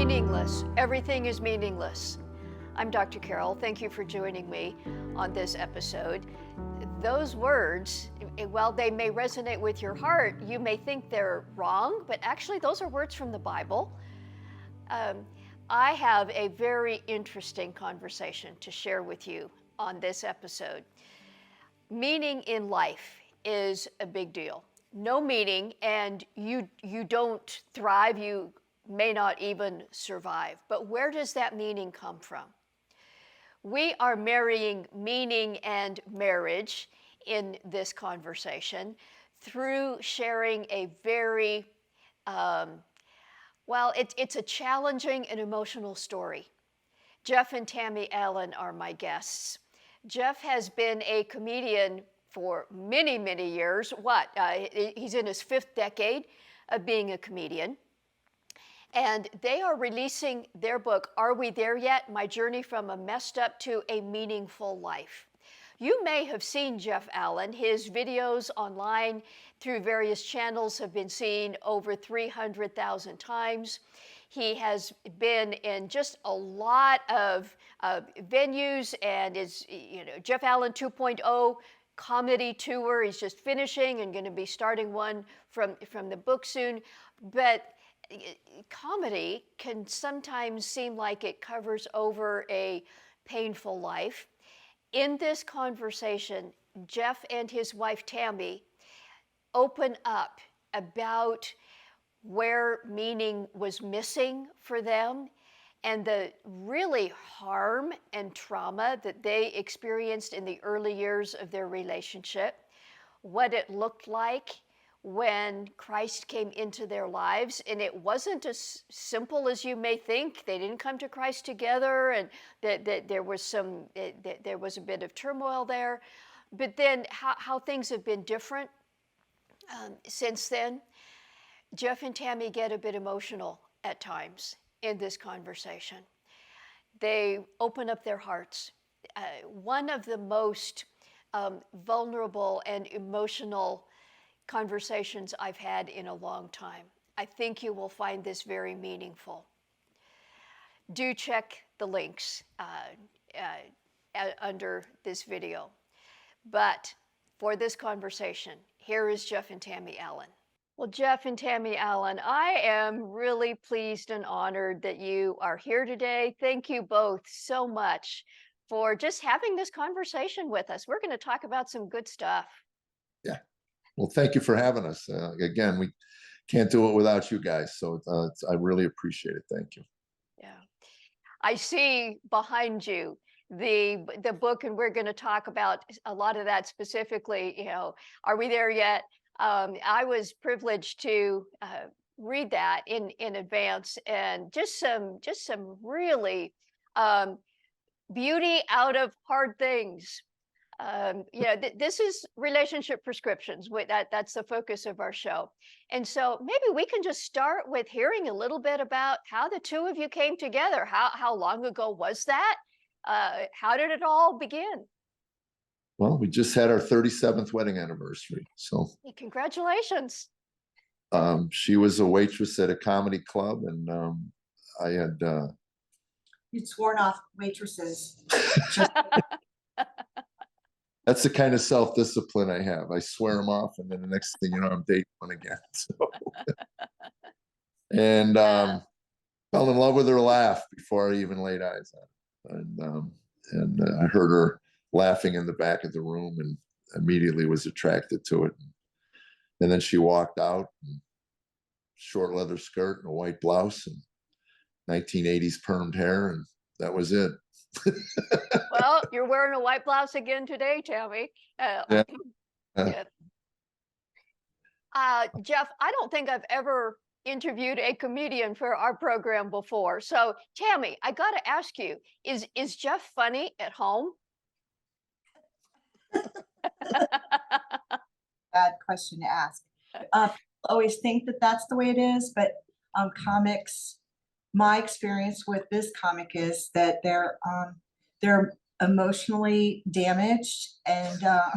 Meaningless. Everything is meaningless. I'm Dr. Carol. Thank you for joining me on this episode. Those words, while they may resonate with your heart, you may think they're wrong, but actually those are words from the Bible. I have a very interesting conversation to share with you on this episode. Meaning in life is a big deal. No meaning and you don't thrive, you may not even survive. But where does that meaning come from? We are marrying meaning and marriage in this conversation through sharing a very, it's a challenging and emotional story. Jeff and Tami Allen are my guests. Jeff has been a comedian for many, many years. He's in his 5th decade of being a comedian. And they are releasing their book, Are We There Yet? My Journey from a Messed Up to a Meaningful Life. You may have seen Jeff Allen. His videos online through various channels have been seen over 300,000 times. He has been in just a lot of venues and is, Jeff Allen 2.0 comedy tour. He's just finishing and going to be starting one from the book soon. But comedy can sometimes seem like it covers over a painful life. In this conversation, Jeff and his wife Tami open up about where meaning was missing for them and the really harm and trauma that they experienced in the early years of their relationship, what it looked like when Christ came into their lives. And it wasn't as simple as you may think. They didn't come to Christ together, and that there was a bit of turmoil there. But then how things have been different since then. Jeff and Tami get a bit emotional at times in this conversation. They open up their hearts. One of the most vulnerable and emotional conversations I've had in a long time. I think you will find this very meaningful. Do check the links under this video. But for this conversation, here is Jeff and Tami Allen. Well, Jeff and Tami Allen, I am really pleased and honored that you are here today. Thank you both so much for just having this conversation with us. We're going to talk about some good stuff. Yeah. Well, thank you for having us. Again, we can't do it without you guys. So I really appreciate it. Thank you. Yeah. I see behind you the book, and we're going to talk about a lot of that specifically. Are we there yet? I was privileged to read that in advance, and just some really beauty out of hard things. This is relationship prescriptions. That's the focus of our show. And so maybe we can just start with hearing a little bit about how the two of you came together. How long ago was that? How did it all begin? Well, we just had our 37th wedding anniversary. So hey, congratulations. She was a waitress at a comedy club, and I had... You'd sworn off waitresses. That's the kind of self-discipline I have. I swear them off, and then the next thing you know, I'm dating one again. So. And fell in love with her laugh before I even laid eyes on her. And I heard her laughing in the back of the room and immediately was attracted to it. And then she walked out, in short leather skirt and a white blouse and 1980s permed hair, and that was it. Well, you're wearing a white blouse again today, Tami. Yeah. Jeff, I don't think I've ever interviewed a comedian for our program before. So, Tami, I got to ask you, is Jeff funny at home? Bad question to ask. I always think that that's the way it is, but comics, my experience with this comic is that they're emotionally damaged and that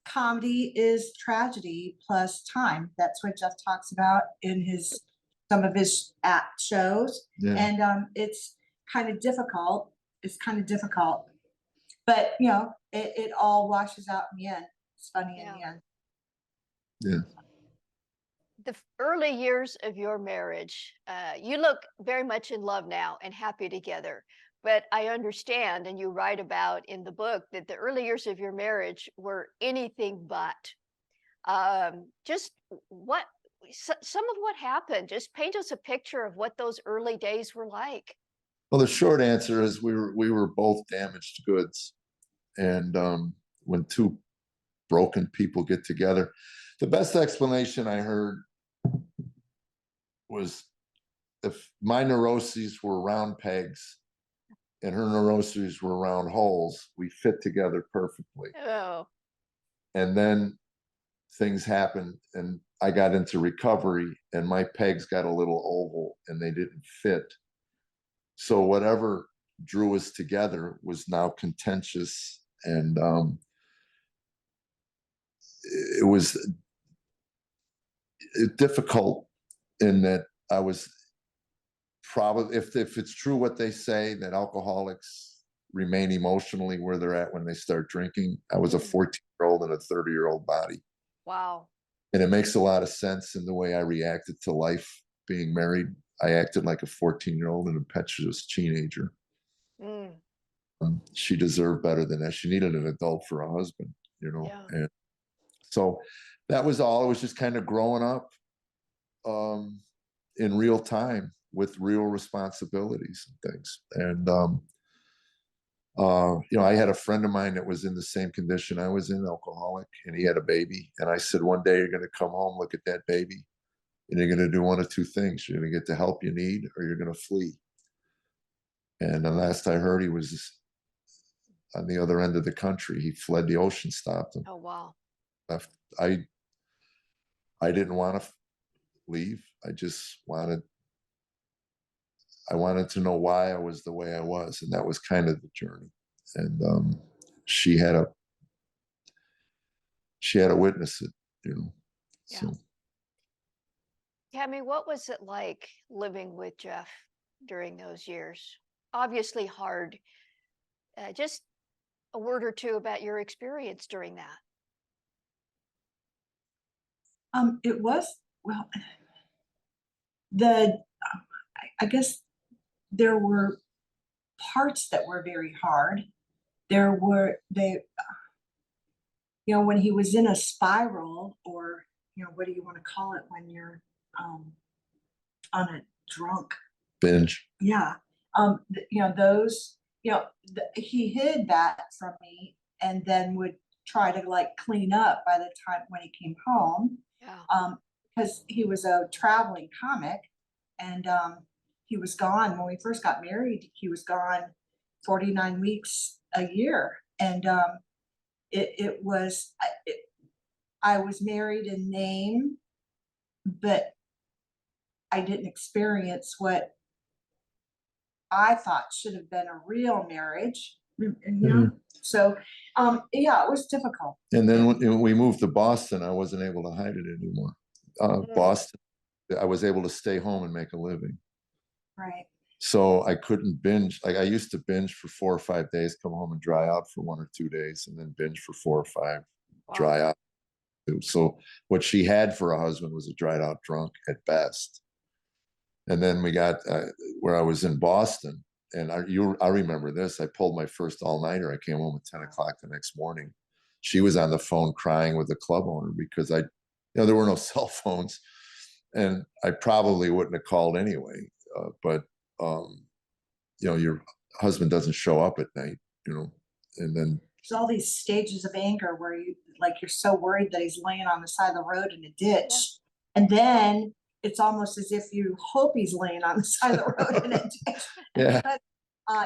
comedy is tragedy plus time. That's what Jeff talks about in some of his act shows. Yeah. And it's kind of difficult. It's kind of difficult. But it all washes out in the end. It's funny in the end. Yeah. The early years of your marriage, you look very much in love now and happy together. But I understand, and you write about in the book, that the early years of your marriage were anything but. Just some of what happened, just paint us a picture of what those early days were like. Well, the short answer is we were both damaged goods. And when two broken people get together, the best explanation I heard was, if my neuroses were round pegs and her neuroses were round holes, we fit together perfectly. Oh, And then things happened and I got into recovery and my pegs got a little oval and they didn't fit. So whatever drew us together was now contentious, and it was difficult in that I was probably, if it's true what they say, that alcoholics remain emotionally where they're at when they start drinking, I was a 14-year-old in a 30-year-old body. wow. And it makes a lot of sense in the way I reacted to life being married. I acted like a 14-year-old, an impetuous teenager. Mm, She deserved better than that. She needed an adult for a husband, yeah. And so that was all. It was just kind of growing up in real time with real responsibilities and things. And I had a friend of mine that was in the same condition I was in, alcoholic, and he had a baby. And I said, one day you're going to come home, look at that baby, and you're going to do one of two things. You're going to get the help you need, or you're going to flee. And the last I heard, he was on the other end of the country. He fled. The ocean stopped him. Oh, wow. Left. I didn't want to leave. I wanted to know why I was the way I was, and that was kind of the journey. And she had to witness it, Yeah. So Tammy, what was it like living with Jeff during those years? Obviously hard. Just a word or two about your experience during that. It was, well, the I guess there were parts that were very hard. When he was in a spiral, or what do you want to call it when you're on a drunk binge. Yeah. Those, he hid that from me and then would try to like clean up by the time when he came home. Yeah. Because he was a traveling comic, and he was gone when we first got married. He was gone 49 weeks a year. And I was married in name, but I didn't experience what I thought should have been a real marriage. So it was difficult. And then when we moved to Boston, I wasn't able to hide it anymore. Boston, I was able to stay home and make a living. Right. So I couldn't binge. Like I used to binge for 4 or 5 days, come home and dry out for 1 or 2 days, and then binge for 4 or 5, dry out. So what she had for a husband was a dried out drunk at best. And then we got where I was in Boston, and I remember this. I pulled my first all-nighter. I came home at 10 o'clock the next morning. She was on the phone crying with the club owner because there were no cell phones, and I probably wouldn't have called anyway. But your husband doesn't show up at night, and then there's all these stages of anger where you're so worried that he's laying on the side of the road in a ditch, and then it's almost as if you hope he's laying on the side of the road in a ditch. Yeah. But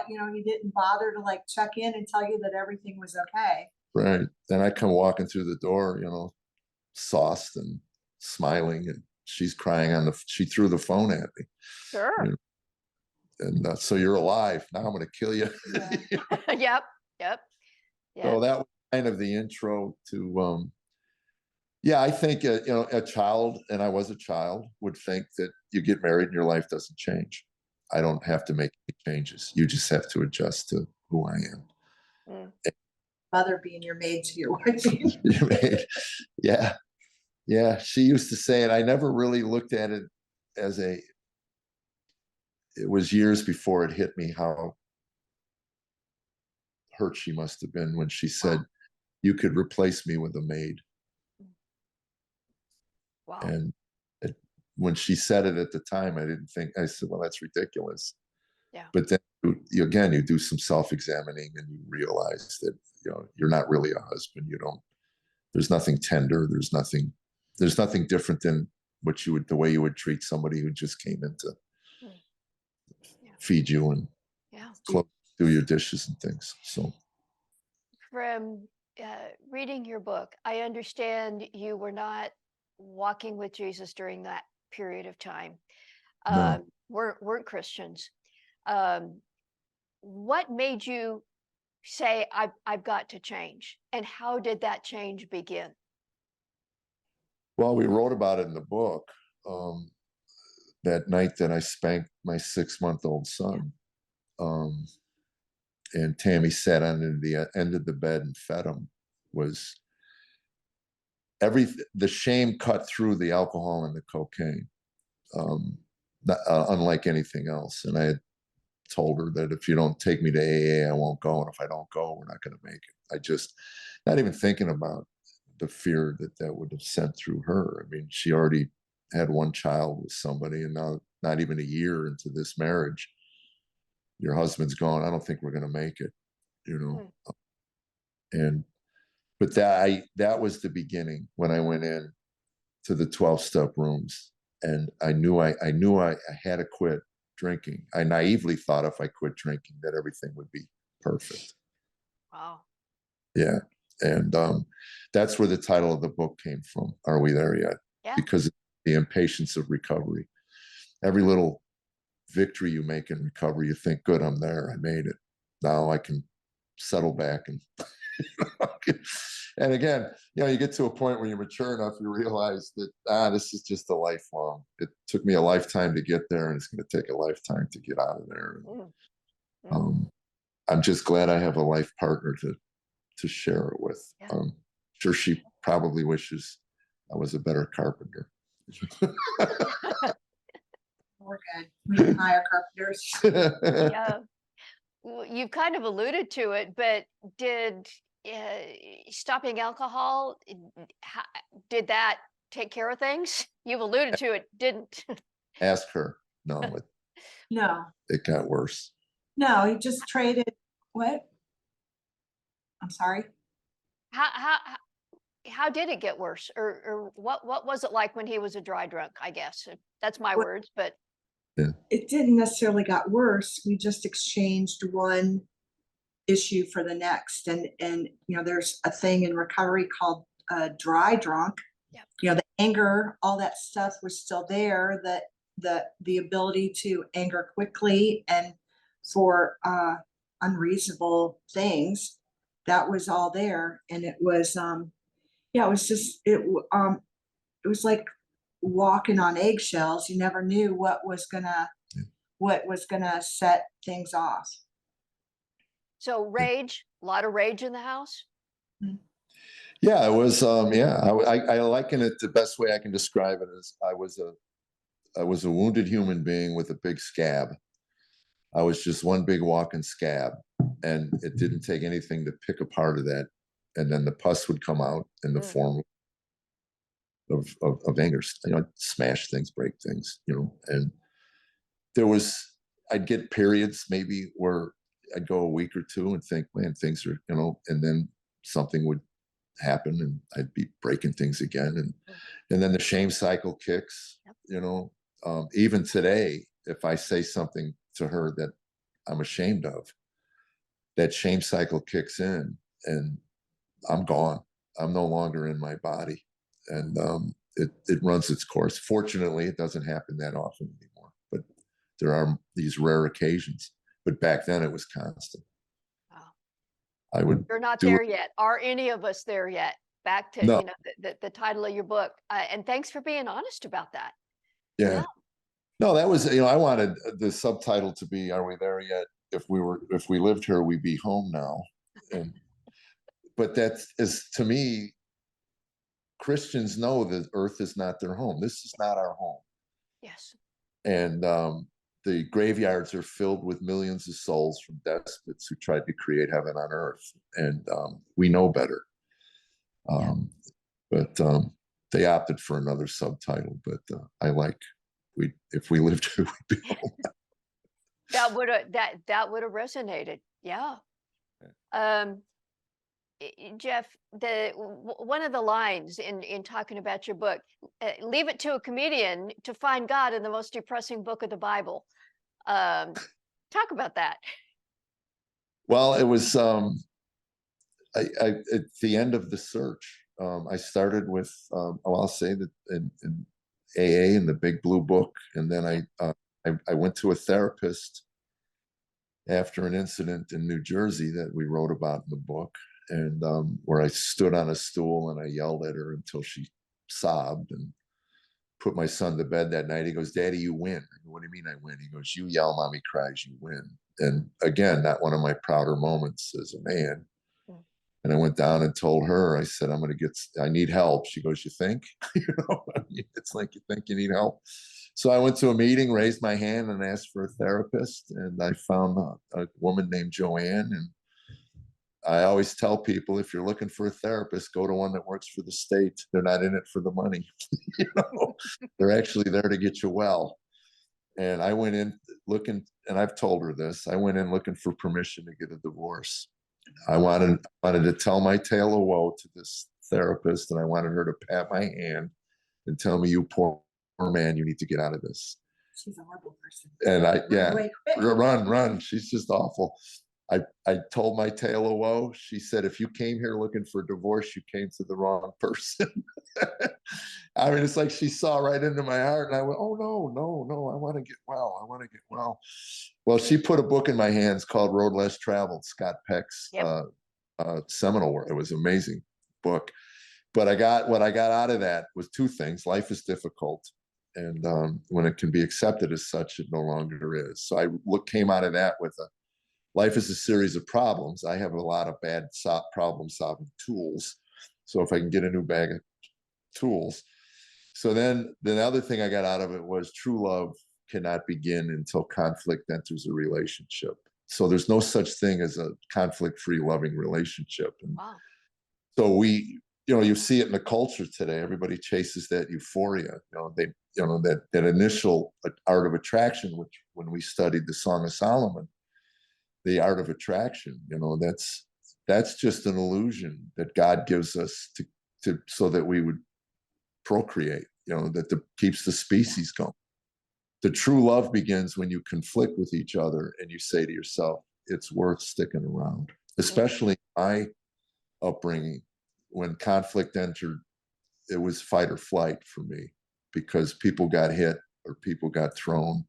he didn't bother to like check in and tell you that everything was okay. Right. Then I come walking through the door, sauced and smiling, and she's crying she threw the phone at me. Sure. And so you're alive. Now I'm going to kill you. Yeah. Yep. So that was kind of the intro to Yeah, I think a child, and I was a child, would think that you get married and your life doesn't change. I don't have to make any changes. You just have to adjust to who I am. Mm. Mother being your maid to your wife being You made- yeah, yeah. She used to say it. I never really looked at it as a. It was years before it hit me how hurt she must have been when she said, "You could replace me with a maid." Wow. And it, when she said it at the time, I didn't think. I said, "Well, that's ridiculous." Yeah. But then again, you do some self-examining and you realize that you're not really a husband. You don't. There's nothing tender. There's nothing different than the way you would treat somebody who just came in to Mm. Yeah. feed you and Yeah. do your dishes and things. So From reading your book, I understand you were not walking with Jesus during that period of time. no. Weren't Christians. Um, what made you say, I've got to change? And how did that change begin? Well, we wrote about it in the book. Um, that night that I spanked my 6-month-old son, and Tammy sat on the end of the bed and fed him, was the shame cut through the alcohol and the cocaine, unlike anything else. And I had told her that if you don't take me to AA, I won't go. And if I don't go, we're not going to make it. I just, not even thinking about the fear that would have sent through her. I mean, she already had one child with somebody, and now not even a year into this marriage, your husband's gone. I don't think we're going to make it, you know? Mm. And, but that was the beginning when I went in to the 12-step rooms, and I knew I had to quit drinking. I naively thought if I quit drinking that everything would be perfect. Wow. Yeah. And that's where the title of the book came from. Are we there yet? Yeah. Because the impatience of recovery. Every little victory you make in recovery, you think, good, I'm there. I made it. Now I can settle back and and again, you get to a point where you're mature enough, you realize that this is just a lifelong. It took me a lifetime to get there, and it's going to take a lifetime to get out of there. Mm. Mm. Um, I'm just glad I have a life partner to share it with. Yeah. Sure, she probably wishes I was a better carpenter. We're good. We can hire carpenters. Yeah. Well, you've kind of alluded to it, but did stopping alcohol, did that take care of things? You've alluded to it, didn't? Ask her. No, No, it got worse. no, he just traded. What? I'm sorry. How did it get worse, or what was it like when he was a dry drunk? I guess that's my What? words, but Yeah. It didn't necessarily got worse. We just exchanged one issue for the next, and there's a thing in recovery called dry drunk. yeah, The anger, all that stuff was still there. That the ability to anger quickly and for unreasonable things, that was all there. And it was yeah, it was just it was like walking on eggshells. You never knew what was gonna set things off. so rage, a lot of rage in the house. Yeah, it was. Yeah, I liken it. The best way I can describe it is I was a wounded human being with a big scab. I was just one big walking scab, and it didn't take anything to pick a part of that, and then the pus would come out in the Mm. form of anger. I'd smash things, break things, and there was. I'd get periods maybe where I'd go a week or two and think, man, things are, and then something would happen and I'd be breaking things again. And then the shame cycle kicks, Yep. Even today, if I say something to her that I'm ashamed of, that shame cycle kicks in and I'm gone. I'm no longer in my body. And it runs its course. Fortunately, it doesn't happen that often anymore, but there are these rare occasions. But back then it was constant. Wow. I would You're not do there yet. Are any of us there yet? back to, No, the title of your book. And thanks for being honest about that. yeah. Yeah. No, that was, I wanted the subtitle to be, "Are we there yet? If we lived here, we'd be home now." And, but that is, to me, Christians know that earth is not their home. This is not our home. Yes. And the graveyards are filled with millions of souls from despots who tried to create heaven on earth. And we know better. But they opted for another subtitle. But I like, if we lived here, we'd be home. That would have resonated. Yeah. Um, Jeff, one of the lines in talking about your book, leave it to a comedian to find God in the most depressing book of the Bible. Talk about that. Well, it was at the end of the search. I started with, I'll say that in AA in the Big Blue Book, and then I went to a therapist after an incident in New Jersey that we wrote about in the book, and where I stood on a stool and I yelled at her until she sobbed, and put my son to bed that night. He goes, "Daddy, you win." I go, "What do you mean I win?" He goes, "You yell, mommy cries, you win." And again, not one of my prouder moments as a man. Mm. And I went down and told her, I said, I need help. She goes, "You think?" It's like, "You think you need help?" So I went to a meeting, raised my hand and asked for a therapist. And I found a woman named Joanne. And I always tell people, if you're looking for a therapist, go to one that works for the state. They're not in it for the money. They're actually there to get you well. And I went in looking, and I've told her this, I went in looking for permission to get a divorce. I wanted to tell my tale of woe to this therapist, and I wanted her to pat my hand and tell me, "You poor man, you need to get out of this." She's a horrible person. And Run away quick. run. She's just awful. I told my tale of woe. She said, "If you came here looking for divorce, you came to the wrong person." I mean, it's like she saw right into my heart, and I went, "Oh no, I want to get well. I want to get well." Well, she put a book in my hands called Road Less Traveled, Scott Peck's Yep. seminal work. It was an amazing book. But what I got out of that was two things. Life is difficult. And when it can be accepted as such, it no longer is. So came out of that with life is a series of problems. I have a lot of bad problem solving tools. So if I can get a new bag of tools. So then the other thing I got out of it was true love cannot begin until conflict enters a relationship. So there's no such thing as a conflict-free loving relationship. And Wow. so you see it in the culture today. Everybody chases that euphoria. That initial art of attraction, which when we studied the Song of Solomon, the art of attraction, that's just an illusion that God gives us to so that we would procreate, that keeps the species going. The true love begins when you conflict with each other and you say to yourself, "It's worth sticking around." Especially my upbringing, when conflict entered, it was fight or flight for me, because people got hit or people got thrown.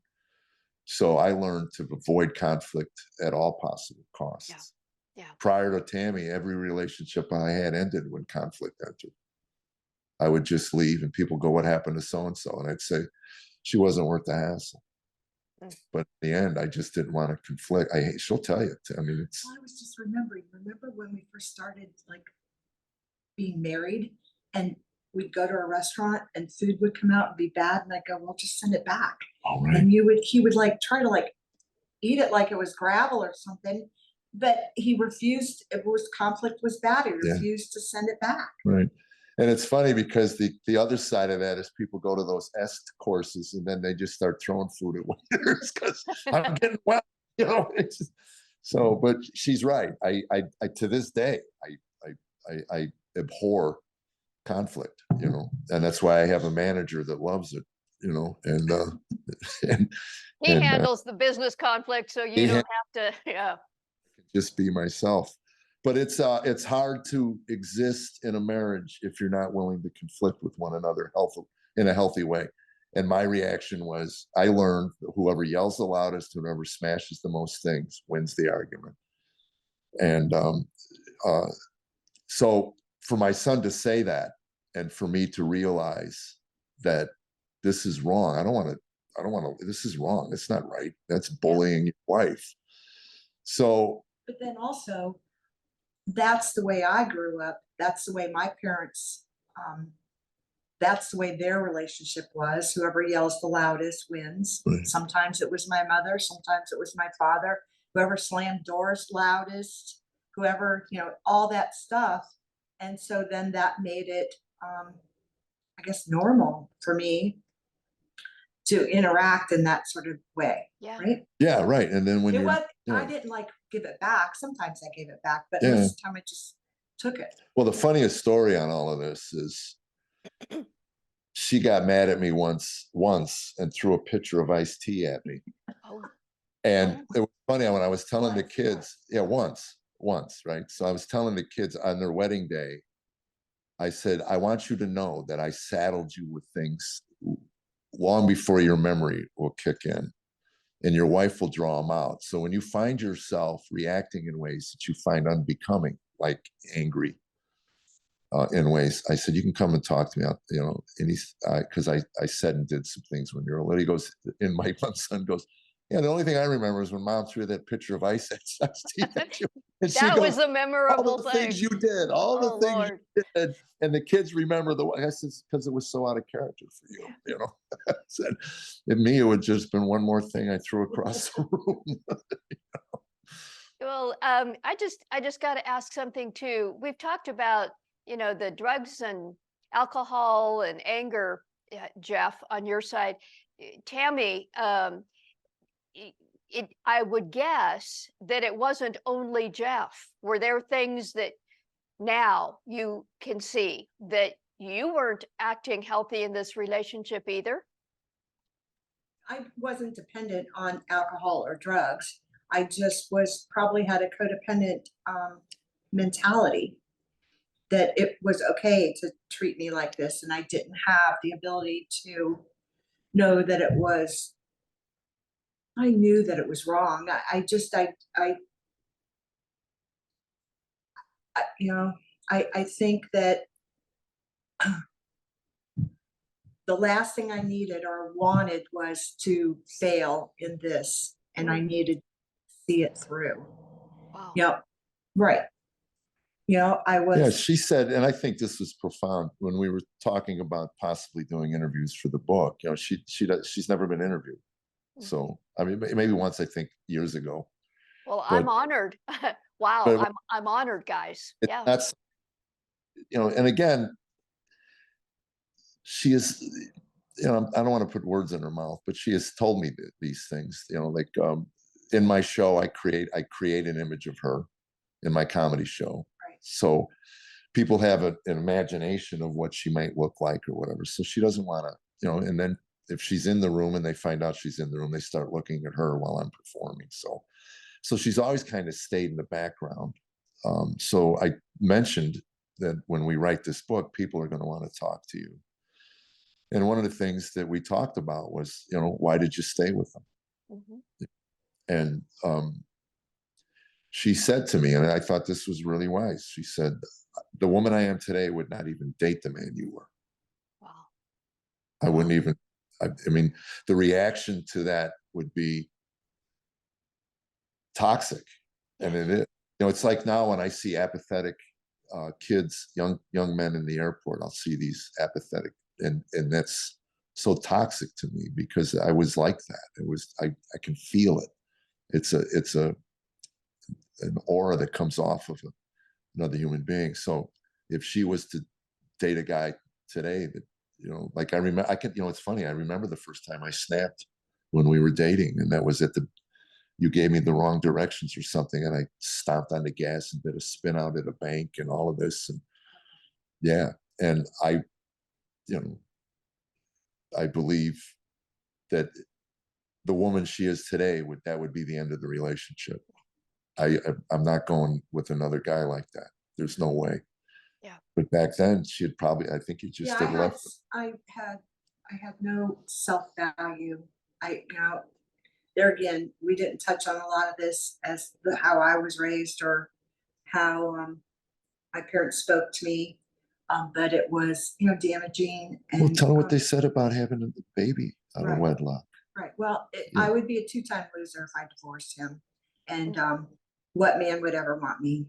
So I learned to avoid conflict at all possible costs. Yeah. Prior to Tami, every relationship I had ended when conflict entered. I would just leave and people go, "What happened to so-and-so?" And I'd say, "She wasn't worth the hassle." Mm. But in the end, I just didn't want to conflict. She'll tell you. I mean, Well, I was just remembering, remember when we first started like being married, and we'd go to a restaurant and food would come out and be bad, and I'd go, "Well, just send it back." all right. And he would like try to like eat it like it was gravel or something, but he refused. It was conflict was bad. He Yeah. refused to send it back. Right. And it's funny because the other side of that is people go to those EST courses and then they just start throwing food at waiters because I'm getting well, it's just, so, but she's right. I to this day, I abhor conflict, and that's why I have a manager that loves it, and and He and handles the business conflict, so you he don't have to. Yeah. just be myself. But it's hard to exist in a marriage if you're not willing to conflict with one another in a healthy way. And my reaction was, I learned that whoever yells the loudest, whoever smashes the most things, wins the argument. And so for my son to say that, and for me to realize that this is wrong. I don't want to, this is wrong. It's not right. That's bullying your wife. So, But then also, that's the way I grew up. That's the way my parents, that's the way their relationship was. Whoever yells the loudest wins. Right. Sometimes it was my mother, sometimes it was my father. Whoever slammed doors loudest, whoever, all that stuff. And so then that made it, I guess, normal for me to interact in that sort of way. Yeah. Right. yeah, right. And then when It you're, was, you know, I didn't like give it back. Sometimes I gave it back, but Yeah. most of the time I just took it. well, the funniest story on all of this is she got mad at me once and threw a pitcher of iced tea at me. Oh, And it was funny when I was telling the Once, kids, once, right? So I was telling the kids on their wedding day, I said, I want you to know that I saddled you with things long before your memory will kick in, and your wife will draw them out. So when you find yourself reacting in ways that you find unbecoming, like angry, in ways, I said, you can come and talk to me, and he's, because I said and did some things when you're little. He goes, and my son goes, yeah, the only thing I remember is when Mom threw that pitcher of ice at you. And she that was goes, a all memorable the thing. things you did, all Oh, the things Lord. you did. And the kids remember I guess it's because it was so out of character for you, I said, in me, it would just been one more thing I threw across the room. Well, I just got to ask something too. We've talked about, the drugs and alcohol and anger, Jeff, on your side. Tami, I would guess that it wasn't only Jeff. Were there things that now you can see that you weren't acting healthy in this relationship either? I wasn't dependent on alcohol or drugs. I just probably had a codependent mentality that it was okay to treat me like this. And I didn't have the ability to know that I knew that it was wrong. I think that the last thing I needed or wanted was to fail in this, and I needed to see it through. Wow. Yep. Right. I was. Yeah, she said, and I think this was profound when we were talking about possibly doing interviews for the book. She's never been interviewed. So, I mean, maybe once, I think years ago. Well, But, I'm honored. Wow, but I'm honored, guys. it's Yeah. not, and again, she is, I don't want to put words in her mouth, but she has told me these things, like in my show, I create an image of her in my comedy show. Right. So people have an imagination of what she might look like or whatever. So she doesn't want to, and then if she's in the room and they find out she's in the room, they start looking at her while I'm performing. So she's always kind of stayed in the background. So I mentioned that when we write this book, people are going to want to talk to you. And one of the things that we talked about was, why did you stay with them? Mm-hmm. And she said to me, and I thought this was really wise. She said, the woman I am today would not even date the man you were. Wow. I wouldn't even, I mean, the reaction to that would be toxic. And it is, it's like now when I see apathetic kids, young men in the airport, I'll see these apathetic, and that's so toxic to me because I was like that. It was, I can feel it. It's an aura that comes off of another human being. So if she was to date a guy today that, like I remember, it's funny. I remember the first time I snapped when we were dating, and that was you gave me the wrong directions or something, and I stomped on the gas and did a spin out at a bank and all of this. And yeah. And I believe that the woman she is today that would be the end of the relationship. I'm not going with another guy like that. There's no way. Yeah. But back then she had probably, I think you just had left. I had no self-value. There again, we didn't touch on a lot of this as how I was raised or how my parents spoke to me, but it was, damaging. Well, And tell her what they said about having a baby out of right. wedlock. Right. Well, Yeah. I would be a two-time loser if I divorced him. And Mm. what man would ever want me?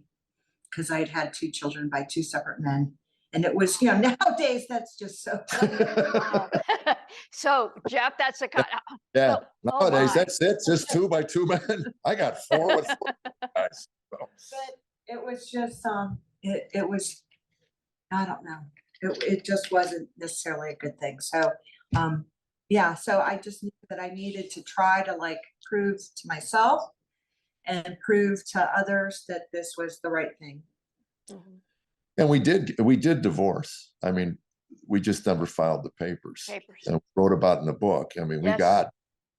Because I'd had two children by two separate men. And it was, nowadays that's just so. Wow. So, Jeff, that's the kind. Yeah, So, oh nowadays my. that's it, just 2 by 2 men. I got 4 with 4 guys. So. But it was just, it was, I don't know. It just wasn't necessarily a good thing. So, yeah, so I just knew that I needed to try to like prove to myself and prove to others that this was the right thing. Mhm. And we did divorce. I mean, we just never filed the papers. Papers. And wrote about in the book. I mean, we Yes. got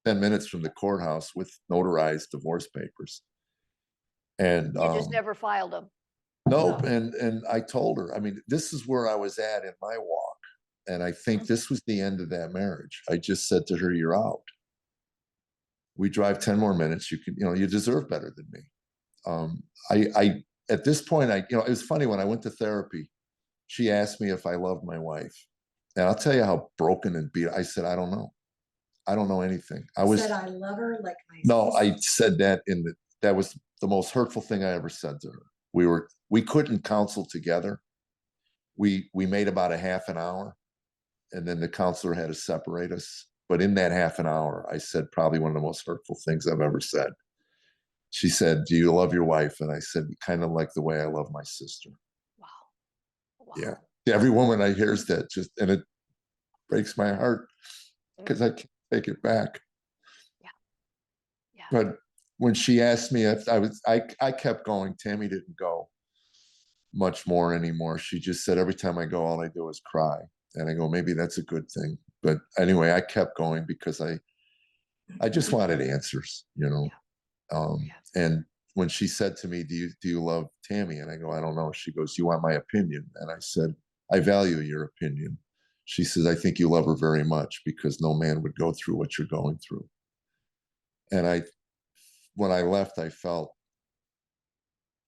10 minutes from the courthouse with notarized divorce papers. And You just never filed them. nope. And I told her, I mean, this is where I was at in my walk. And I think this was the end of that marriage. I just said to her, you're out. We drive 10 more minutes. You can, you deserve better than me. I at this point, it was funny when I went to therapy, she asked me if I loved my wife. And I'll tell you how broken and beat. I said, I don't know. I don't know anything. I was said I love her like my no, sister. I said that that was the most hurtful thing I ever said to her. We couldn't counsel together. We made about a half an hour, and then the counselor had to separate us. But in that half an hour, I said probably one of the most hurtful things I've ever said. She said, do you love your wife? And I said, kind of like the way I love my sister. Wow. Wow. Yeah. Every woman I hears that and it breaks my heart because I can't take it back. Yeah. Yeah. But when she asked me if I kept going. Tami didn't go much more anymore. She just said, every time I go, all I do is cry. And I go, maybe that's a good thing. But anyway, I kept going because I just wanted answers, Yeah. And when she said to me, do you love Tami? And I go, I don't know. She goes, you want my opinion? And I said, I value your opinion. She says, I think you love her very much because no man would go through what you're going through. And when I left, I felt,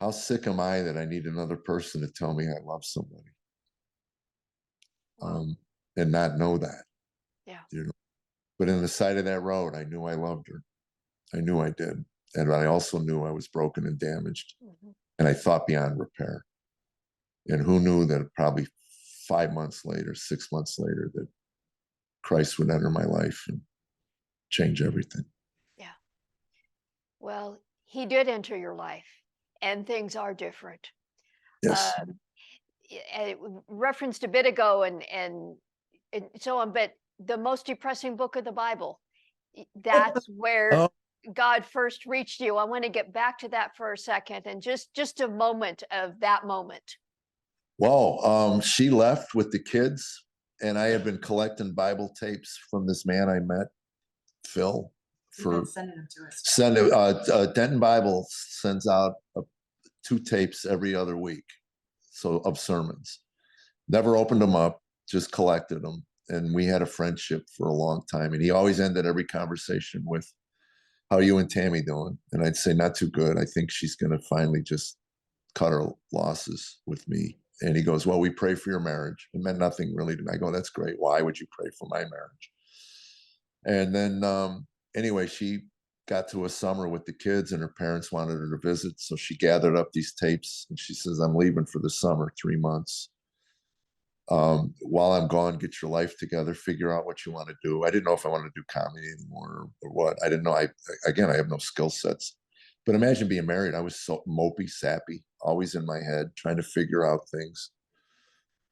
how sick am I that I need another person to tell me I love somebody, and not know that. Yeah. But in the side of that road, I knew I loved her. I knew I did. And I also knew I was broken and damaged. Mm-hmm. And I thought beyond repair. And who knew that probably 5 months later, 6 months later, that Christ would enter my life and change everything. Yeah. Well, he did enter your life, and things are different. Yes. Referenced a bit ago, and so on, but the most depressing book of the Bible, that's where Oh. God first reached you. I want to get back to that for a second, and just a moment of that moment. Well, she left with the kids, and I had been collecting Bible tapes from this man I met, Phil, You've been for sending them to us. Denton Bible sends out 2 tapes every other week, so of sermons. Never opened them up, just collected them, and we had a friendship for a long time. And he always ended every conversation with, "How are you and Tami doing?" And I'd say, "Not too good. I think she's going to finally just cut her losses with me." And he goes, "Well, we pray for your marriage." It meant nothing really to me. I go, "That's great. Why would you pray for my marriage?" And then anyway, she got to a summer with the kids and her parents wanted her to visit. So she gathered up these tapes and she says, "I'm leaving for the summer, 3 months. While I'm gone, get your life together, figure out what you want to do." I didn't know if I wanted to do comedy anymore or what. I didn't know. I have no skill sets. But imagine being married. I was so mopey, sappy, always in my head, trying to figure out things.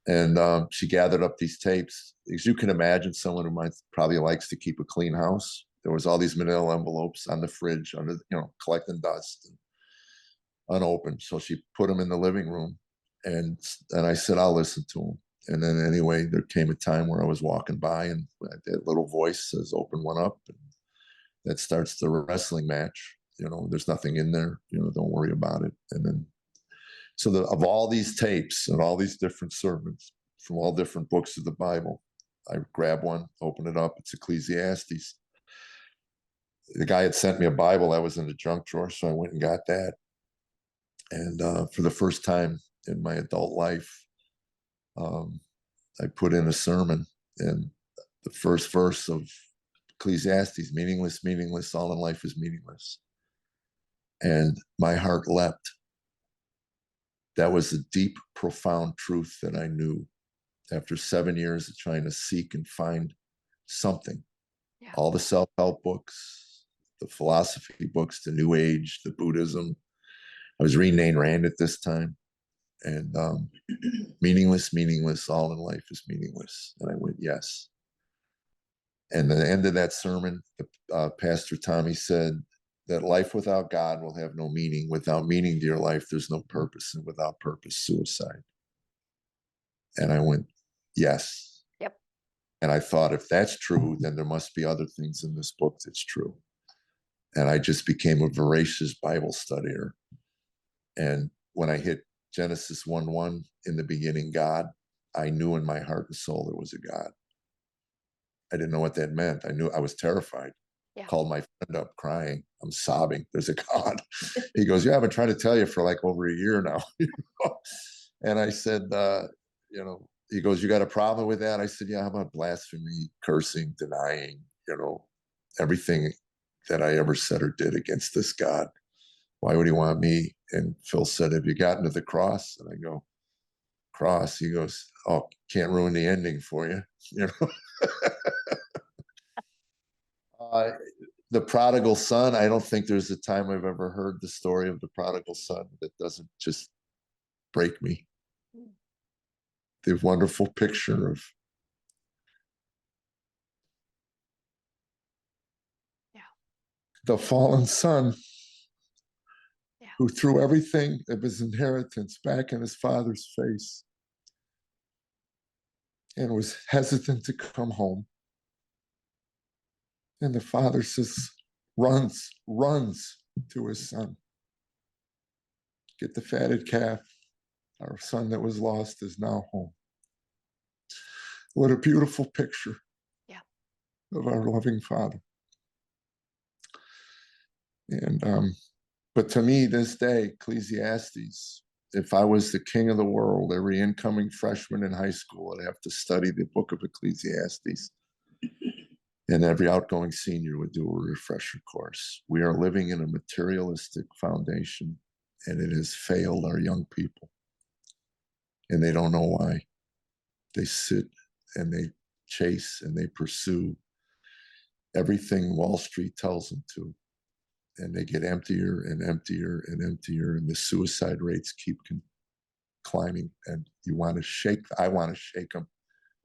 And she gathered up these tapes. As you can imagine, someone who might probably likes to keep a clean house. There was all these manila envelopes on the fridge, under collecting dust, and unopened. So she put them in the living room, and I said, "I'll listen to them." And then anyway, there came a time where I was walking by, and that little voice says, "Open one up," and that starts the wrestling match. There's nothing in there. Don't worry about it. And then so of all these tapes and all these different sermons from all different books of the Bible, I grabbed one, opened it up. It's Ecclesiastes. The guy had sent me a Bible that was in the junk drawer, so I went and got that. And for the first time in my adult life, I put in a sermon, and the first verse of Ecclesiastes, meaningless, meaningless, all in life is meaningless. And my heart leapt. That was a deep, profound truth that I knew after 7 years of trying to seek and find something. Yeah. All the self-help books, the philosophy books, the New Age, the Buddhism. I was reading Ayn Rand at this time. And meaningless, meaningless, all in life is meaningless. And I went, yes. And at the end of that sermon, Pastor Tami said that life without God will have no meaning. Without meaning to your life, there's no purpose. And without purpose, suicide. And I went, yes. Yep. And I thought, if that's true, then there must be other things in this book that's true. And I just became a voracious Bible studier. And when I hit Genesis 1:1, in the beginning, God, I knew in my heart and soul there was a God. I didn't know what that meant. I knew I was terrified. Yeah. Called my friend up crying. I'm sobbing. There's a God. He goes, yeah, I've been trying to tell you for like over a year now. And I said, he goes, you got a problem with that? I said, yeah, how about blasphemy, cursing, denying, everything that I ever said or did against this God? Why would he want me? And Phil said, have you gotten to the cross? And I go, cross? He goes, oh, can't ruin the ending for you. The prodigal son, I don't think there's a time I've ever heard the story of the prodigal son that doesn't just break me. The wonderful picture of the fallen son who threw everything of his inheritance back in his father's face and was hesitant to come home. And the father says, runs to his son. Get the fatted calf. Our son that was lost is now home. What a beautiful picture of our loving Father. And but to me, this day, Ecclesiastes, if I was the king of the world, every incoming freshman in high school would have to study the book of Ecclesiastes. And every outgoing senior would do a refresher course. We are living in a materialistic foundation, and it has failed our young people. And they don't know why. They sit and they chase and they pursue everything Wall Street tells them to. And they get emptier and emptier and emptier, and the suicide rates keep climbing. And I want to shake them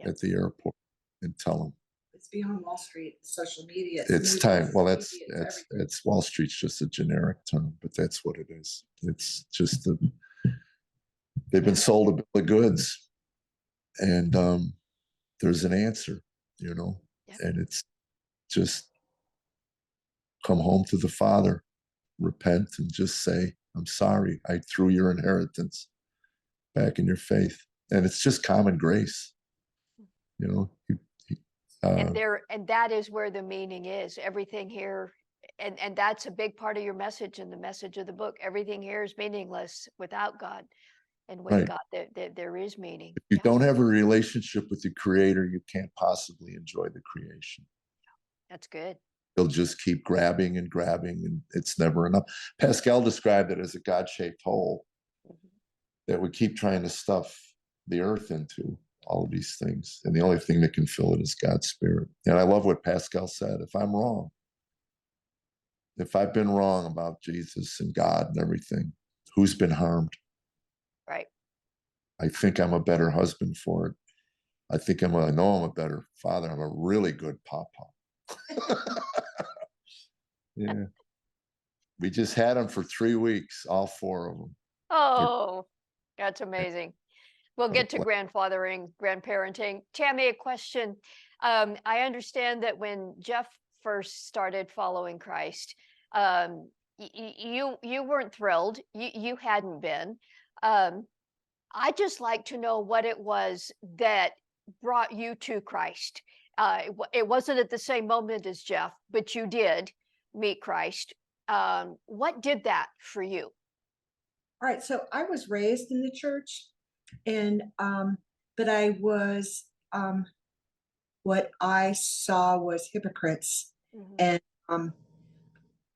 at the airport and tell them, it's beyond Wall Street, social media. It's time. Well, that's Wall Street's just a generic term, but that's what it is. It's just they've been sold a bill of goods, and there's an answer, and it's just come home to the Father, repent, and just say, I'm sorry, I threw your inheritance back in your faith. And it's just common grace, and that is where the meaning is. Everything here, and that's a big part of your message and the message of the book. Everything here is meaningless without God, and with God, there is meaning. If you don't have a relationship with the Creator, you can't possibly enjoy the creation. That's good. They'll just keep grabbing and grabbing, and it's never enough. Pascal described it as a God-shaped hole that we keep trying to stuff the earth into, all of these things. And the only thing that can fill it is God's Spirit. And I love what Pascal said. If I'm wrong, if I've been wrong about Jesus and God and everything, who's been harmed? Right. I think I'm a better husband for it. I know I'm a better father. I'm a really good papa. Yeah. We just had them for 3 weeks, all 4 of them. Oh, that's amazing. We'll get to grandfathering, grandparenting. Tami, a question. I understand that when Jeff first started following Christ, you weren't thrilled. You hadn't been. I'd just like to know what it was that brought you to Christ. It wasn't at the same moment as Jeff, but you did meet Christ. What did that for you? All right, so I was raised in the church, and but I was what I saw was hypocrites and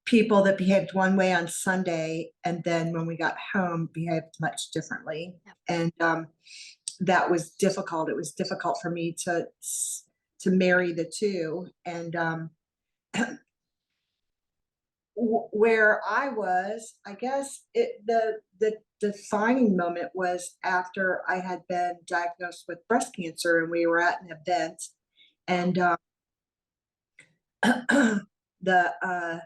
people that behaved one way on Sunday, and then when we got home, behaved much differently. Yep. And that was difficult. It was difficult for me to marry the two. And where I was, I guess the defining moment was after I had been diagnosed with breast cancer, and we were at an event, and the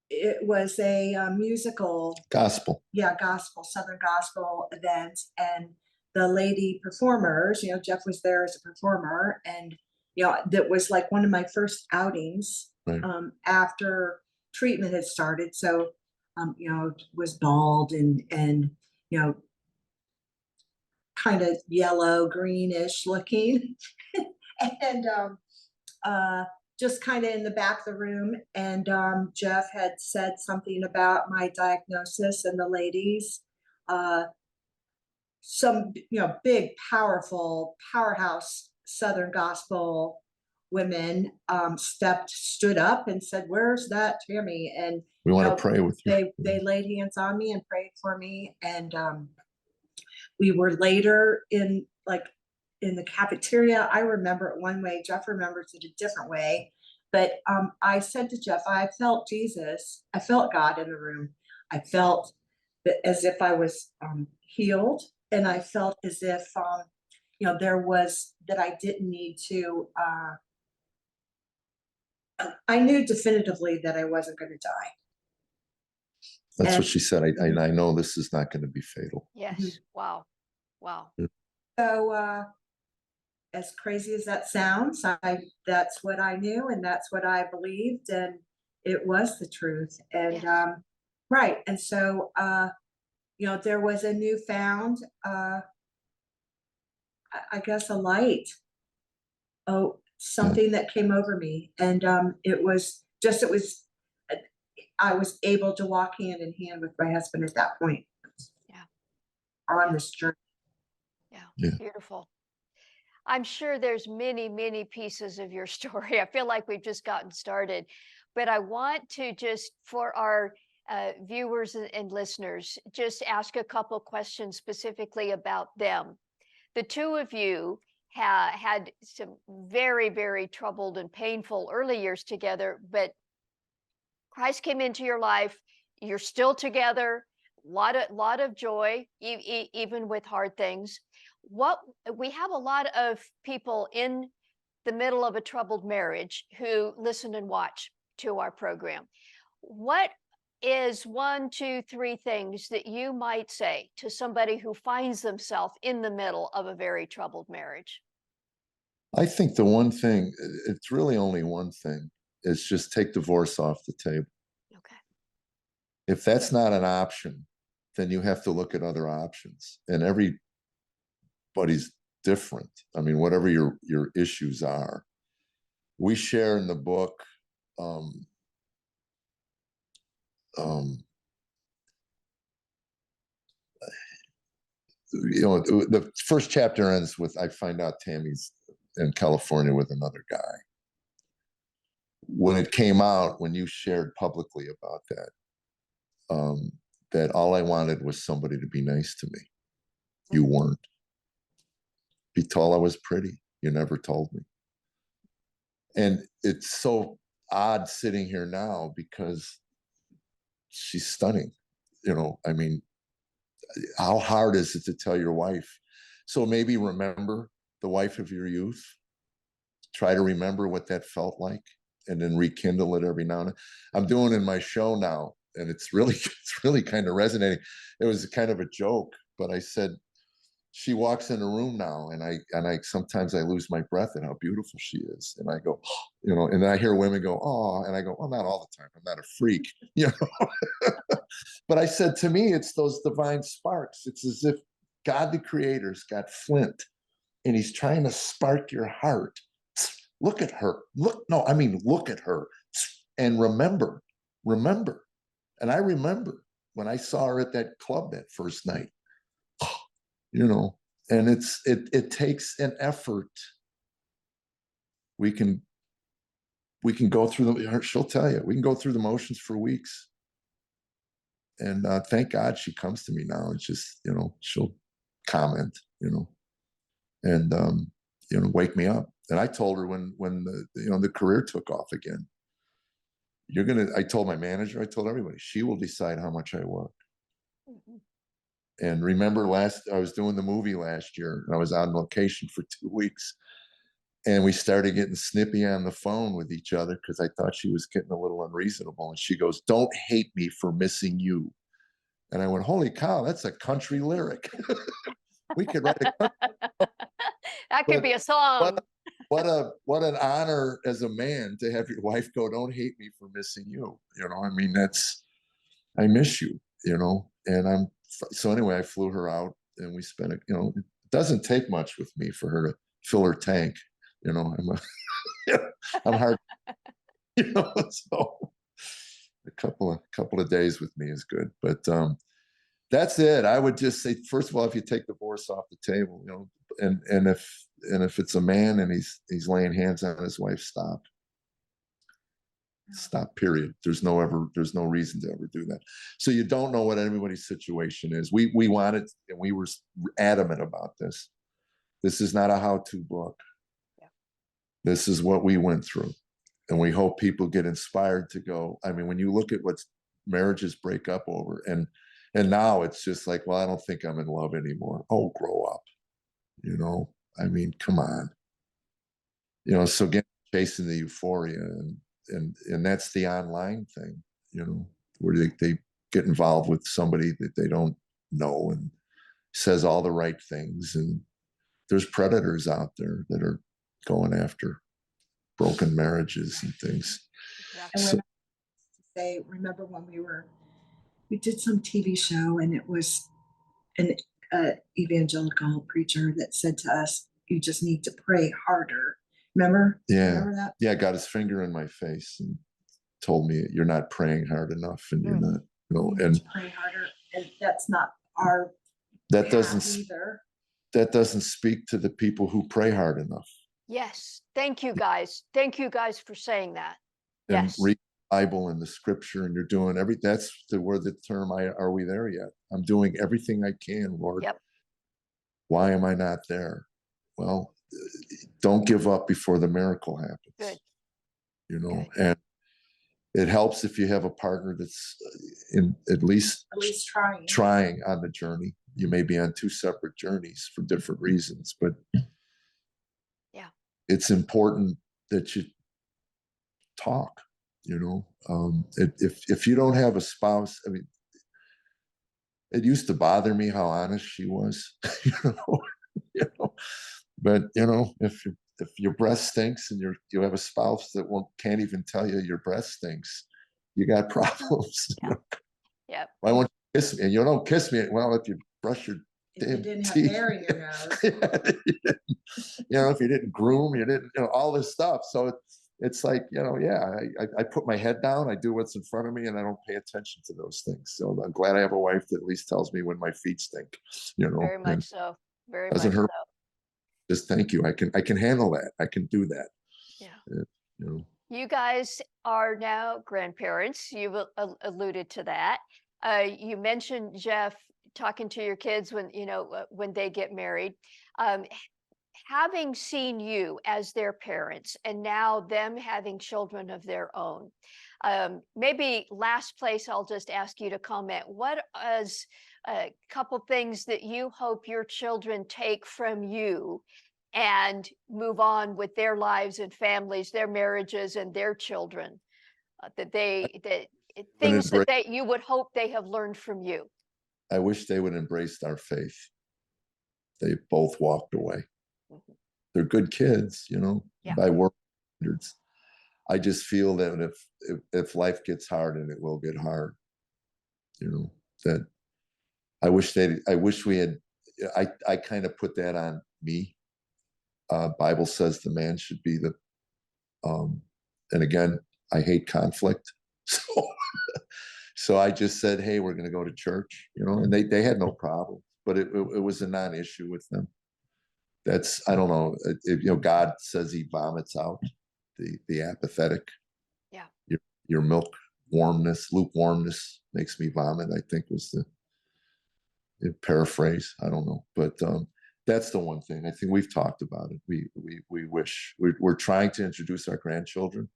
it was a musical, Gospel. gospel, Southern gospel event, and the lady performers, Jeff was there as a performer, and that was like one of my first outings Right. After treatment had started. So was bald and kind of yellow greenish looking and just kind of in the back of the room. And Jeff had said something about my diagnosis, and the ladies, some big, powerful, powerhouse Southern gospel women stood up and said, "Where's that Tami?" And We want to pray with you. they laid hands on me and prayed for me. And we were later in the cafeteria. I remember it one way. Jeff remembers it a different way. But I said to Jeff, I felt Jesus. I felt God in the room. I felt as if I was healed. And I felt as if, there was that I didn't need to, I knew definitively that I wasn't going to die. That's what she said. I know this is not going to be fatal. Yes. Wow. Wow. So, as crazy as that sounds, that's what I knew, and that's what I believed, and it was the truth. And Yes. right. And so there was a newfound I guess a light, something that came over me. And I was able to walk hand in hand with my husband at that point. Yeah. On this journey. Yeah. Beautiful. I'm sure there's many, many pieces of your story. I feel like we've just gotten started, but I want to just, for our viewers and listeners, just ask a couple questions specifically about them. The two of you had some very, very troubled and painful early years together, but Christ came into your life. You're still together. Lot of joy, even with hard things. What we have a lot of people in the middle of a troubled marriage who listen and watch to our program. What is 1, 2, 3 things that you might say to somebody who finds themselves in the middle of a very troubled marriage? I think the one thing, it's really only one thing, is just take divorce off the table. Okay. If that's not an option, then you have to look at other options. And everybody's different. I mean, whatever your issues are. We share in the book the first chapter ends with, I find out Tami's in California with another guy. When it came out, when you shared publicly about that, that all I wanted was somebody to be nice to me. You weren't. Be told I was pretty. You never told me. And it's so odd sitting here now because she's stunning. I mean, how hard is it to tell your wife? So maybe remember the wife of your youth. Try to remember what that felt like, and then rekindle it every now and then. I'm doing in my show now, and it's really kind of resonating. It was kind of a joke, but I said, she walks in the room now, and I sometimes I lose my breath at how beautiful she is, and I go, and then I hear women go, "Oh," and I go, "Well, not all the time. I'm not a freak, But I said, to me, it's those divine sparks. It's as if God, the Creator's got flint, and He's trying to spark your heart. Look at her. Look at her, and remember. And I remember. when I saw her at that club that first night, you know, and it takes an effort. We can go through she'll tell you, we can go through the motions for weeks. And thank God she comes to me now. It's just, you know, she'll comment, you know, and, you know, wake me up. And I told her when the, you know, the career took off again, I told my manager, I told everybody, she will decide how much I work. Mhm. And remember I was doing the movie last year and I was on location for 2 weeks. And we started getting snippy on the phone with each other because I thought she was getting a little unreasonable. And she goes, "Don't hate me for missing you." And I went, "Holy cow, that's a country lyric." We could write a That could but be a song. what an honor as a man to have your wife go, "Don't hate me for missing you." You know, I mean, I miss you, you know. And so anyway, I flew her out and we spent it, you know, it doesn't take much with me for her to fill her tank. You know, I'm hard, you know, so a couple of days with me is good. But that's it. I would just say, first of all, if you take divorce off the table, you know, and if it's a man and he's laying hands on his wife, stop, period. There's no reason to ever do that. So you don't know what everybody's situation is. We wanted, and we were adamant about this. This is not a how-to book. Yeah. This is what we went through. And we hope people get inspired to go. I mean, when you look at what marriages break up over, and now it's just like, well, I don't think I'm in love anymore. Oh, grow up. You know, I mean, come on. You know, so again, chasing the euphoria, and that's the online thing, you know, where they get involved with somebody that they don't know and says all the right things. And there's predators out there that are going after broken marriages and things. Exactly. And remember when we did some TV show and it was an evangelical preacher that said to us, "You just need to pray harder." Remember? Yeah. Remember that? Yeah. Got his finger in my face and told me, "You're not praying hard enough, and you're not, you know," You need and to pray harder. And that's not our that path either. doesn't speak to the people who pray hard enough Yes. Thank you, guys. Thank you, guys, for saying that. and Yes. read the Bible and the scripture, and you're doing that's the word, the term, are we there yet? I'm doing everything I can, Lord. Yep. Why am I not there? Well, don't give up before the miracle happens. Good. You know, Good. and it helps if you have a partner that's at least trying on the journey. You may be on 2 separate journeys for different reasons, but Yeah. it's important that you talk. You know, if you don't have a spouse, I mean, it used to bother me how honest she was. you know, you know, but you know, if your breath stinks and you have a spouse that can't even tell you your breath stinks, you got problems. Yeah. You know? Yep. Why won't you kiss me? And you don't kiss me. Well, if you brush your If you damn didn't have teeth, hair in your nose. you know, if you didn't groom, you didn't, you know, all this stuff. So it's like, you know, yeah, I put my head down, I do what's in front of me, and I don't pay attention to those things. So I'm glad I have a wife that at least tells me when my feet stink, you know, Very and much so. Very doesn't much hurt. so. Just thank you. I can handle that. I can do that. Yeah. You know. You guys are now grandparents. You've alluded to that. You mentioned, Jeff, talking to your kids when they get married. Um, Having seen you as their parents and now them having children of their own, maybe last place I'll just ask you to comment. What is a couple things that you hope your children take from you and move on with their lives and families, their marriages and their children? Things that you would hope they have learned from you. I wish they would embrace our faith. They both walked away. Mhm. They're good kids, you know, Yeah. by work standards. I just feel that if life gets hard, and it will get hard, you know, that I wish we had. I kind of put that on me. Bible says the man should be the. And again, I hate conflict, so So I just said, hey, we're going to go to church, and they had no problem, but it was a non-issue with them. That's, I don't know, God says he vomits out the apathetic. Yeah. Your lukewarmness makes me vomit, I think was the paraphrase. I don't know, but that's the one thing. I think we've talked about it. We wish we're trying to introduce our grandchildren.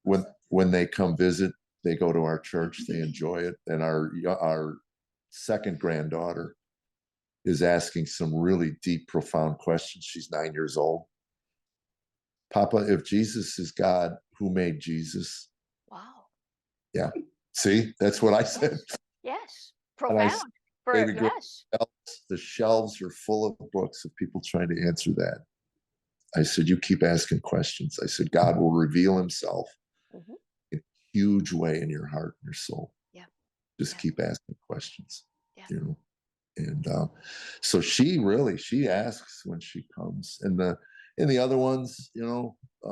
When they come visit, they go to our church, they enjoy it. And our second granddaughter is asking some really deep, profound questions. She's 9 years old. Papa, if Jesus is God, who made Jesus? Wow. Yeah. See, that's what I said. Yes. And I Profound. say to Yes. the shelves are full of books of people trying to answer that. I said, you keep asking questions. I said, God will reveal himself in a huge way in your heart and your soul. Yeah. Just keep asking questions, Yeah. And so she asks when she comes. And the other ones, How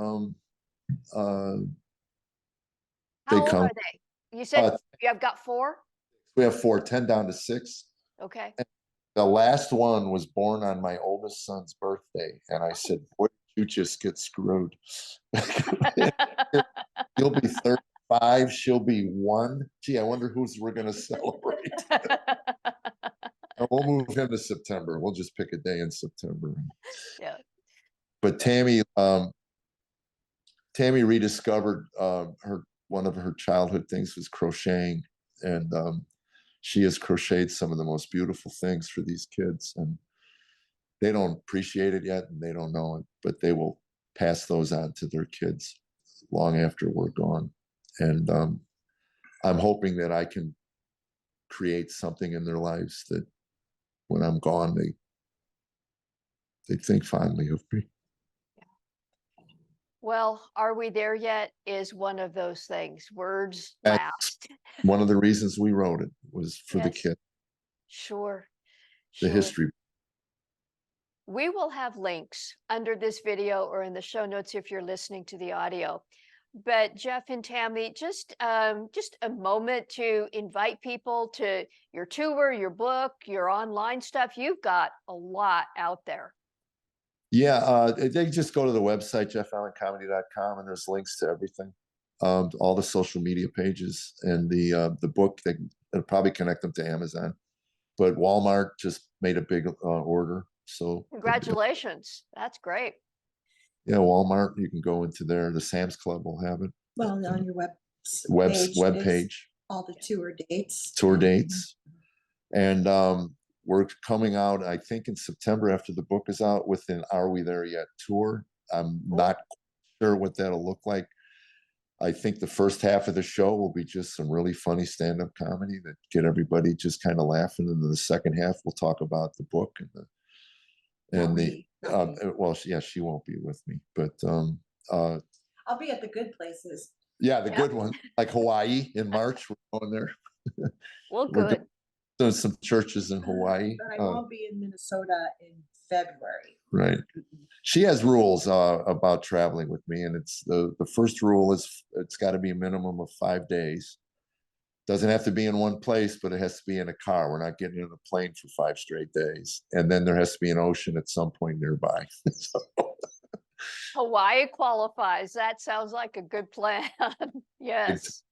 they old come. are they? You said you have got 4? We have 4, 10 down to 6. Okay. And the last one was born on my oldest son's birthday. And I said, boy, you just get screwed. You'll be 35. She'll be 1. Gee, I wonder who's we're going to celebrate. We'll move him to September. We'll just pick a day in September. Yeah. But Tammy rediscovered one of her childhood things was crocheting. And she has crocheted some of the most beautiful things for these kids. And they don't appreciate it yet and they don't know it, but they will pass those on to their kids long after we're gone. And I'm hoping that I can create something in their lives that when I'm gone, they think fondly of me. Well, are we there yet is one of those things. Words That's last. one of the reasons we wrote it was for the Yes. kid, Sure. the Sure. history. We will have links under this video or in the show notes if you're listening to the audio. But Jeff and Tammy, just a moment to invite people to your tour, your book, your online stuff. You've got a lot out there. Yeah, they just go to the website, jeffellencomedy.com, and there's links to everything, all the social media pages, and the book. They'll probably connect them to Amazon, but Walmart just made a big order. So Congratulations. That's great. yeah, Walmart, you can go into there. The Sam's Club will have it. Well, on your web is page, all the tour dates. dates, and we're coming out, I think, in September after the book is out with an Are We There Yet tour. I'm not sure what that'll look like. I think the first half of the show will be just some really funny stand-up comedy that get everybody just kind of laughing, and then the second half we'll talk about the book well, she won't be with me, but I'll be at the good places. yeah, the good one, like Hawaii in March. We're going there. Well, We're good. doing some churches in Hawaii. But I won't be in Minnesota in February. Right. She has rules about traveling with me, and it's the first rule is it's got to be a minimum of 5 days. Doesn't have to be in one place, but it has to be in a car. We're not getting in a plane for 5 straight days, and then there has to be an ocean at some point nearby. So, Hawaii qualifies. That sounds like a good plan. Yes.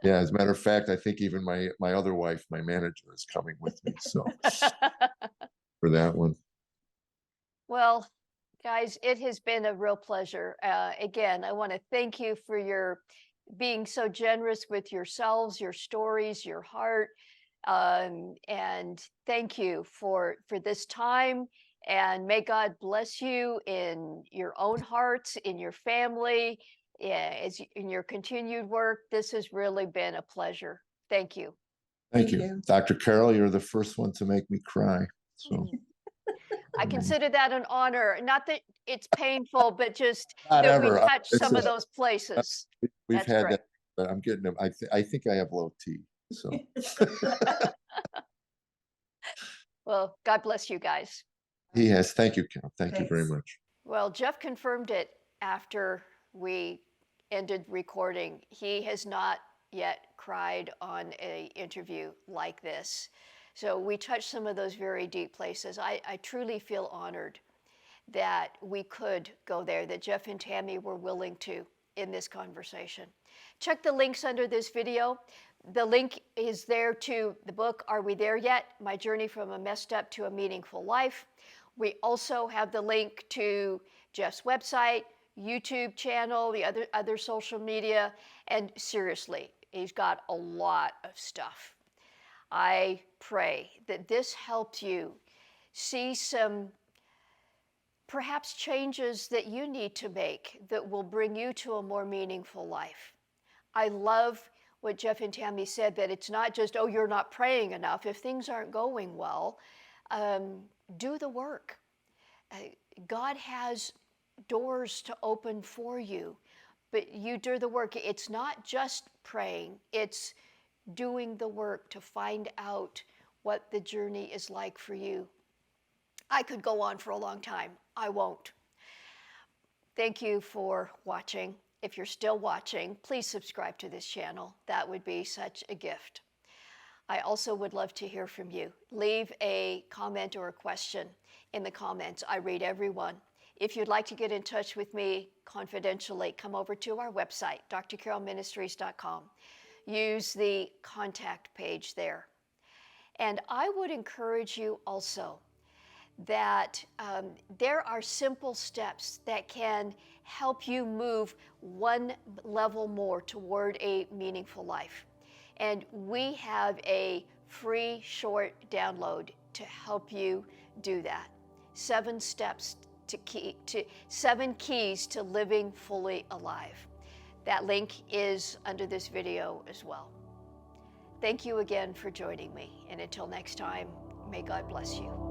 yeah, as a matter of fact, I think even my other wife, my manager, is coming with me. So for that one. Well, guys, it has been a real pleasure. Again, I want to thank you for your being so generous with yourselves, your stories, your heart, and thank you for this time. And may God bless you in your own hearts, in your family, in your continued work. This has really been a pleasure. Thank you. Thank you. Dr. Carol, you're the first one to make me cry. So I consider that an honor. Not that it's painful, but just not that we ever. touch some of those places. We've That's had great. that, but I'm getting them. I think I have low T. So Well, God bless you guys. he has. Thank you, Carol. Thank you very Thanks. much. Well, Jeff confirmed it after we ended recording. He has not yet cried on an interview like this. So we touched some of those very deep places. I truly feel honored that we could go there, that Jeff and Tami were willing to in this conversation. Check the links under this video. The link is there to the book, Are We There Yet? My Journey from a Messed Up to a Meaningful Life. We also have the link to Jeff's website, YouTube channel, the other social media, and seriously, he's got a lot of stuff. I pray that this helped you see some perhaps changes that you need to make that will bring you to a more meaningful life. I love what Jeff and Tami said, that it's not just, oh, you're not praying enough. If things aren't going well, do the work. God has doors to open for you, but you do the work. It's not just praying, it's doing the work to find out what the journey is like for you. I could go on for a long time. I won't. Thank you for watching. If you're still watching, please subscribe to this channel. That would be such a gift. I also would love to hear from you. Leave a comment or a question in the comments. I read every one. If you'd like to get in touch with me confidentially, come over to our website, drcarolministries.com. Use the contact page there. And I would encourage you also that there are simple steps that can help you move one level more toward a meaningful life. And we have a free short download to help you do that. 7 steps to 7 keys to living fully alive. That link is under this video as well. Thank you again for joining me. And until next time, may God bless you.